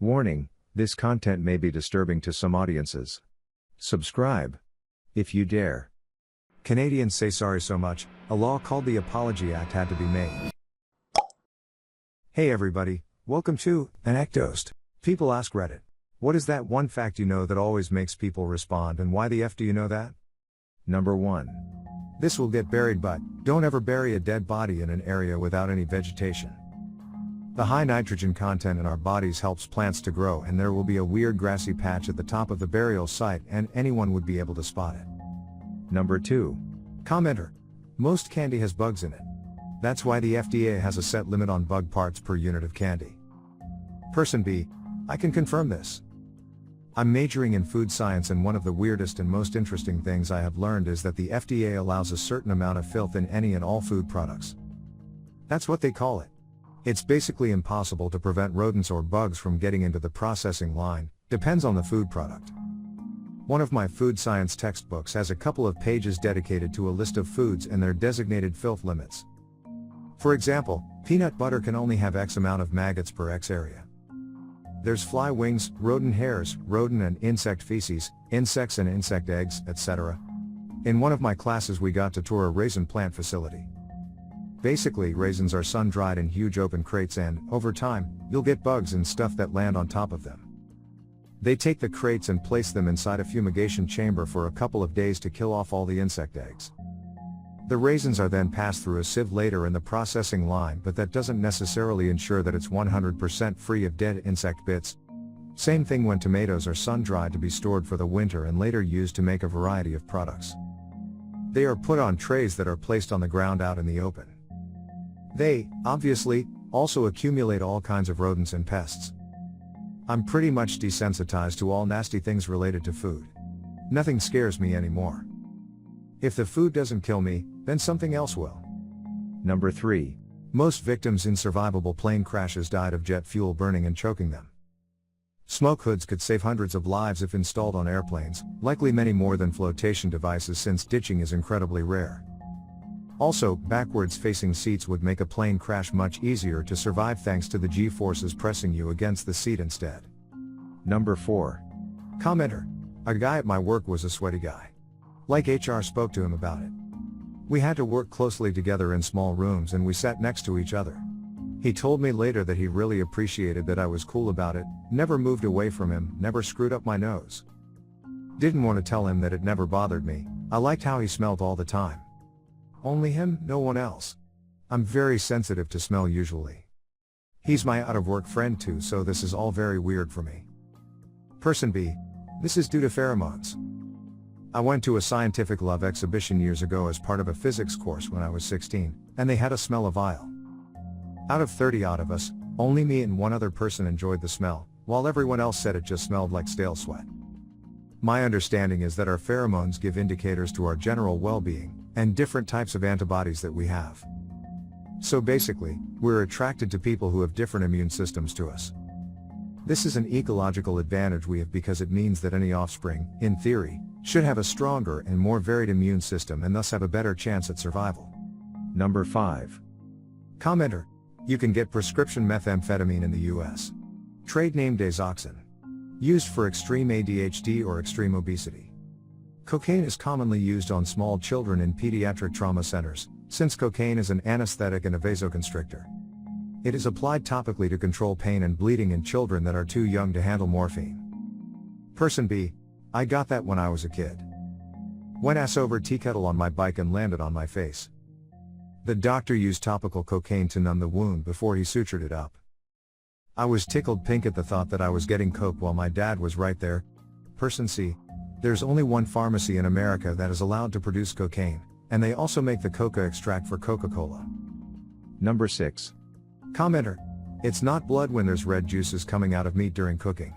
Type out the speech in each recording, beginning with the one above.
Warning, this content may be disturbing to some audiences. Subscribe. If you dare. Canadians say sorry so much, a law called the Apology Act had to be made. Hey everybody, welcome to ANECDOSED. People ask Reddit. What is that one fact you know that always makes people respond, and why the F do you know that? Number 1. This will get buried, but don't ever bury a dead body in an area without any vegetation. The high nitrogen content in our bodies helps plants to grow, and there will be a weird grassy patch at the top of the burial site and anyone would be able to spot it. Number 2. Commenter. Most candy has bugs in it. That's why the FDA has a set limit on bug parts per unit of candy. Person B. I can confirm this. I'm majoring in food science, and one of the weirdest and most interesting things I have learned is that the FDA allows a certain amount of filth in any and all food products. That's what they call it. It's basically impossible to prevent rodents or bugs from getting into the processing line, depends on the food product. One of my food science textbooks has a couple of pages dedicated to a list of foods and their designated filth limits. For example, peanut butter can only have X amount of maggots per X area. There's fly wings, rodent hairs, rodent and insect feces, insects and insect eggs, etc. In one of my classes we got to tour a raisin plant facility. Basically, raisins are sun-dried in huge open crates and, over time, you'll get bugs and stuff that land on top of them. They take the crates and place them inside a fumigation chamber for a couple of days to kill off all the insect eggs. The raisins are then passed through a sieve later in the processing line, but that doesn't necessarily ensure that it's 100% free of dead insect bits. Same thing when tomatoes are sun-dried to be stored for the winter and later used to make a variety of products. They are put on trays that are placed on the ground out in the open. They, obviously, also accumulate all kinds of rodents and pests. I'm pretty much desensitized to all nasty things related to food. Nothing scares me anymore. If the food doesn't kill me, then something else will. Number 3. Most victims in survivable plane crashes died of jet fuel burning and choking them. Smoke hoods could save hundreds of lives if installed on airplanes, likely many more than flotation devices since ditching is incredibly rare. Also, backwards facing seats would make a plane crash much easier to survive thanks to the G-forces pressing you against the seat instead. Number 4. Commenter. A guy at my work was a sweaty guy. Like HR spoke to him about it. We had to work closely together in small rooms and we sat next to each other. He told me later that he really appreciated that I was cool about it, never moved away from him, never screwed up my nose. Didn't want to tell him that it never bothered me. I liked how he smelled all the time. Only him, no one else. I'm very sensitive to smell usually. He's my out-of-work friend too, so this is all very weird for me. Person B. This is due to pheromones. I went to a scientific love exhibition years ago as part of a physics course when I was 16, and they had a smell of vile. Out of 30 odd of us, only me and one other person enjoyed the smell, while everyone else said it just smelled like stale sweat. My understanding is that our pheromones give indicators to our general well-being, and different types of antibodies that we have. So basically, we're attracted to people who have different immune systems to us. This is an ecological advantage we have because it means that any offspring, in theory, should have a stronger and more varied immune system and thus have a better chance at survival. Number 5. Commenter. You can get prescription methamphetamine in the US. Trade name Dazoxin. Used for extreme ADHD or extreme obesity. Cocaine is commonly used on small children in pediatric trauma centers, since cocaine is an anesthetic and a vasoconstrictor. It is applied topically to control pain and bleeding in children that are too young to handle morphine. Person B. I got that when I was a kid. Went ass over tea kettle on my bike and landed on my face. The doctor used topical cocaine to numb the wound before he sutured it up. I was tickled pink at the thought that I was getting coke while my dad was right there. Person C. There's only one pharmacy in America that is allowed to produce cocaine, and they also make the coca extract for Coca-Cola. Number 6. Commenter. It's not blood when there's red juices coming out of meat during cooking.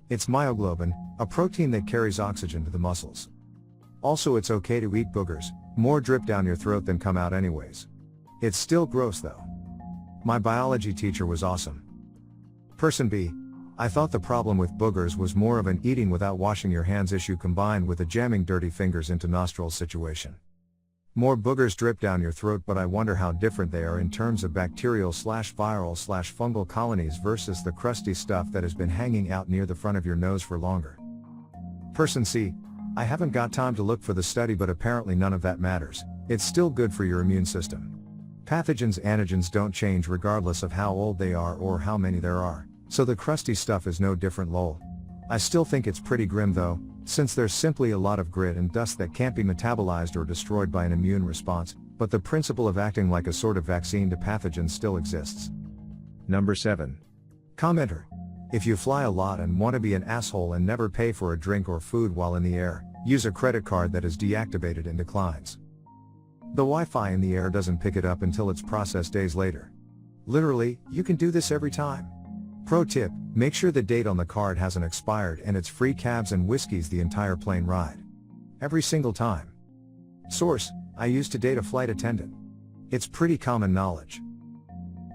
It's myoglobin, a protein that carries oxygen to the muscles. Also, it's okay to eat boogers, more drip down your throat than come out anyways. It's still gross though. My biology teacher was awesome. Person B. I thought the problem with boogers was more of an eating without washing your hands issue combined with a jamming dirty fingers into nostrils situation. More boogers drip down your throat, but I wonder how different they are in terms of bacterial/viral/fungal colonies versus the crusty stuff that has been hanging out near the front of your nose for longer. Person C. I haven't got time to look for the study, but apparently none of that matters. It's still good for your immune system. Pathogens' antigens don't change regardless of how old they are or how many there are, so the crusty stuff is no different, lol. I still think it's pretty grim though, since there's simply a lot of grit and dust that can't be metabolized or destroyed by an immune response, but the principle of acting like a sort of vaccine to pathogens still exists. Number 7. Commenter. If you fly a lot and want to be an asshole and never pay for a drink or food while in the air, use a credit card that is deactivated and declines. The Wi-Fi in the air doesn't pick it up until it's processed days later. Literally, you can do this every time. Pro tip, make sure the date on the card hasn't expired and it's free cabs and whiskeys the entire plane ride. Every single time. Source, I used to date a flight attendant. It's pretty common knowledge.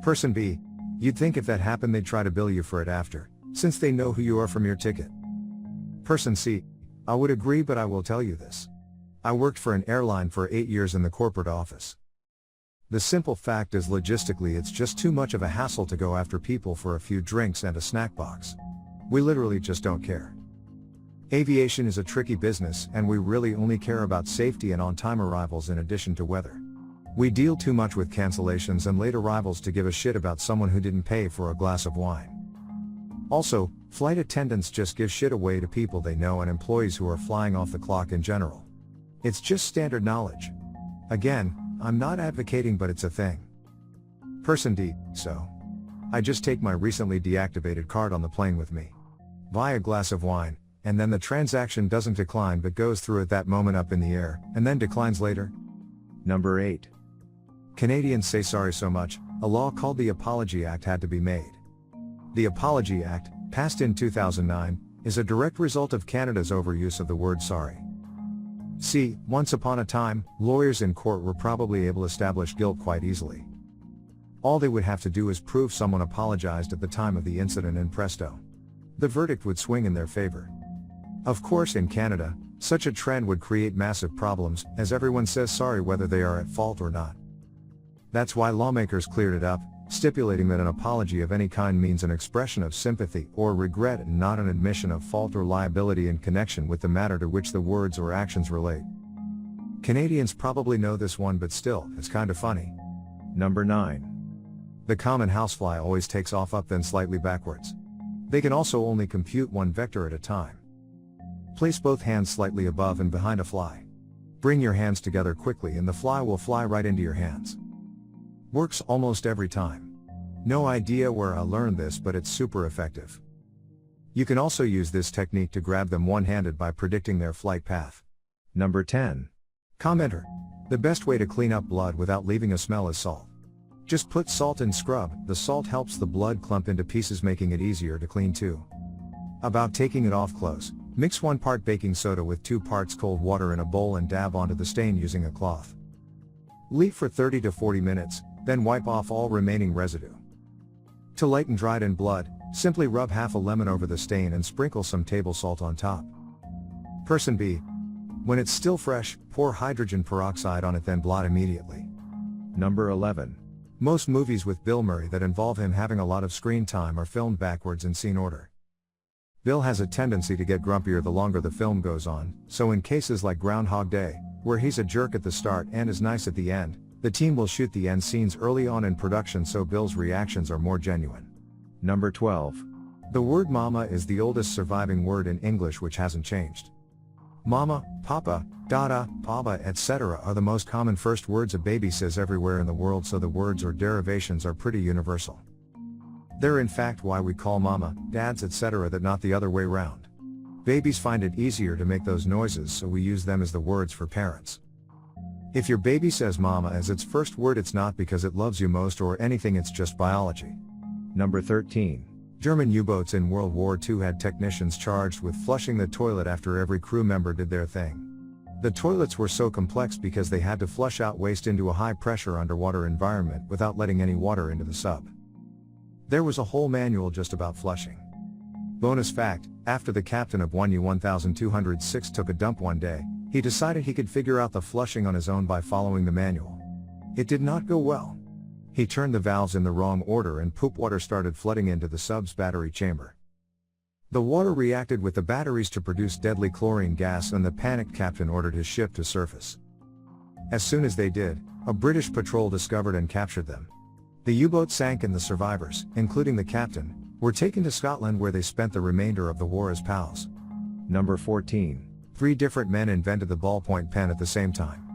Person B, you'd think if that happened they'd try to bill you for it after, since they know who you are from your ticket. Person C, I would agree, but I will tell you this. I worked for an airline for 8 years in the corporate office. The simple fact is, logistically it's just too much of a hassle to go after people for a few drinks and a snack box. We literally just don't care. Aviation is a tricky business, and we really only care about safety and on-time arrivals in addition to weather. We deal too much with cancellations and late arrivals to give a shit about someone who didn't pay for a glass of wine. Also, flight attendants just give shit away to people they know and employees who are flying off the clock in general. It's just standard knowledge. Again, I'm not advocating, but it's a thing. Person D, so I just take my recently deactivated card on the plane with me. Buy a glass of wine, and then the transaction doesn't decline but goes through at that moment up in the air, and then declines later. Number 8. Canadians say sorry so much, a law called the Apology Act had to be made. The Apology Act, passed in 2009, is a direct result of Canada's overuse of the word sorry. See, once upon a time, lawyers in court were probably able to establish guilt quite easily. All they would have to do is prove someone apologized at the time of the incident, and presto. The verdict would swing in their favor. Of course, in Canada, such a trend would create massive problems, as everyone says sorry whether they are at fault or not. That's why lawmakers cleared it up, stipulating that an apology of any kind means an expression of sympathy or regret and not an admission of fault or liability in connection with the matter to which the words or actions relate. Canadians probably know this one, but still, it's kinda funny. Number 9. The common housefly always takes off up then slightly backwards. They can also only compute one vector at a time. Place both hands slightly above and behind a fly. Bring your hands together quickly and the fly will fly right into your hands. Works almost every time. No idea where I learned this, but it's super effective. You can also use this technique to grab them one-handed by predicting their flight path. Number 10. Commenter. The best way to clean up blood without leaving a smell is salt. Just put salt in scrub, the salt helps the blood clump into pieces, making it easier to clean too. About taking it off close, mix 1 part baking soda with 2 parts cold water in a bowl and dab onto the stain using a cloth. Leave for 30 to 40 minutes, then wipe off all remaining residue. To lighten dried-in blood, simply rub half a lemon over the stain and sprinkle some table salt on top. Person B. When it's still fresh, pour hydrogen peroxide on it, then blot immediately. Number 11. Most movies with Bill Murray that involve him having a lot of screen time are filmed backwards in scene order. Bill has a tendency to get grumpier the longer the film goes on, so in cases like Groundhog Day, where he's a jerk at the start and is nice at the end, the team will shoot the end scenes early on in production so Bill's reactions are more genuine. Number 12. The word mama is the oldest surviving word in English, which hasn't changed. Mama, papa, dada, baba, etc. are the most common first words a baby says everywhere in the world, so the words or derivations are pretty universal. They're in fact why we call mama, dads, etc. that, not the other way round. Babies find it easier to make those noises, so we use them as the words for parents. If your baby says mama as its first word, it's not because it loves you most or anything, it's just biology. Number 13. German U-boats in World War II had technicians charged with flushing the toilet after every crew member did their thing. The toilets were so complex because they had to flush out waste into a high-pressure underwater environment without letting any water into the sub. There was a whole manual just about flushing. Bonus fact, after the captain of one U-1206 took a dump one day, He decided he could figure out the flushing on his own by following the manual. It did not go well. He turned the valves in the wrong order and poop water started flooding into the sub's battery chamber. The water reacted with the batteries to produce deadly chlorine gas and the panicked captain ordered his ship to surface. As soon as they did, a British patrol discovered and captured them. The U-boat sank and the survivors, including the captain, were taken to Scotland where they spent the remainder of the war as pals. Number 14. 3 different men invented the ballpoint pen at the same time.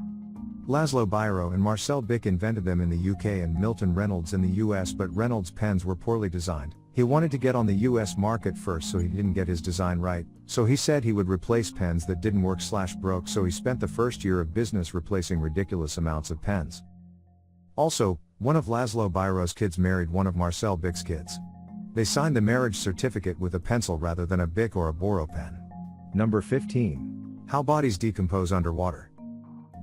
Laszlo Biro and Marcel Bic invented them in the UK and Milton Reynolds in the US, but Reynolds' pens were poorly designed. He wanted to get on the US market first, so he didn't get his design right, so he said he would replace pens that didn't work/broke, so he spent the first year of business replacing ridiculous amounts of pens. Also, one of Laszlo Biro's kids married one of Marcel Bic's kids. They signed the marriage certificate with a pencil rather than a Bic or a Boro pen. Number 15. How bodies decompose underwater.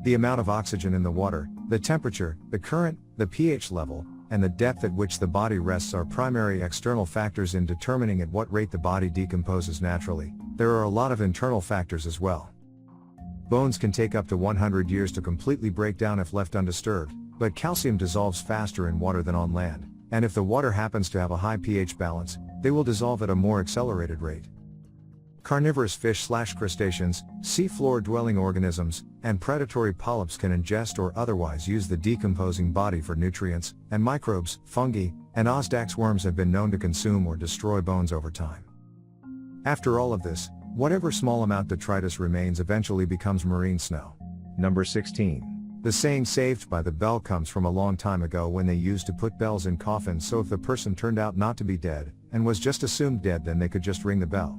The amount of oxygen in the water, the temperature, the current, the pH level, and the depth at which the body rests are primary external factors in determining at what rate the body decomposes naturally. There are a lot of internal factors as well. Bones can take up to 100 years to completely break down if left undisturbed, but calcium dissolves faster in water than on land, and if the water happens to have a high pH balance, they will dissolve at a more accelerated rate. Carnivorous fish/crustaceans, sea-floor-dwelling organisms, and predatory polyps can ingest or otherwise use the decomposing body for nutrients, and microbes, fungi, and Osdax worms have been known to consume or destroy bones over time. After all of this, whatever small amount detritus remains eventually becomes marine snow. Number 16. The saying "saved by the bell" comes from a long time ago when they used to put bells in coffins, so if the person turned out not to be dead, and was just assumed dead, then they could just ring the bell.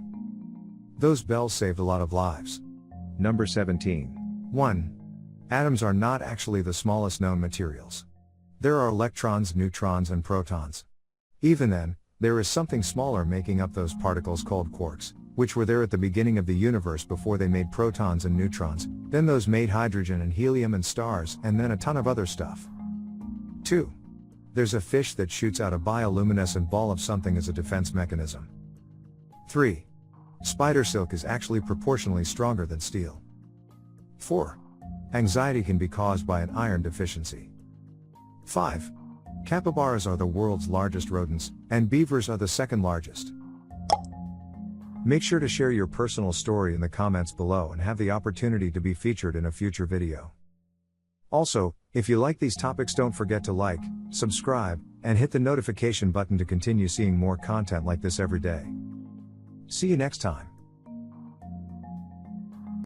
Those bells saved a lot of lives. Number 17. 1. Atoms are not actually the smallest known materials. There are electrons, neutrons, and protons. Even then, there is something smaller making up those particles called quarks, which were there at the beginning of the universe before they made protons and neutrons, then those made hydrogen and helium and stars, and then a ton of other stuff. 2. There's a fish that shoots out a bioluminescent ball of something as a defense mechanism. 3. Spider silk is actually proportionally stronger than steel. 4. Anxiety can be caused by an iron deficiency. 5. Capybaras are the world's largest rodents, and beavers are the second largest. Make sure to share your personal story in the comments below and have the opportunity to be featured in a future video. Also, if you like these topics, don't forget to like, subscribe, and hit the notification button to continue seeing more content like this every day. See you next time.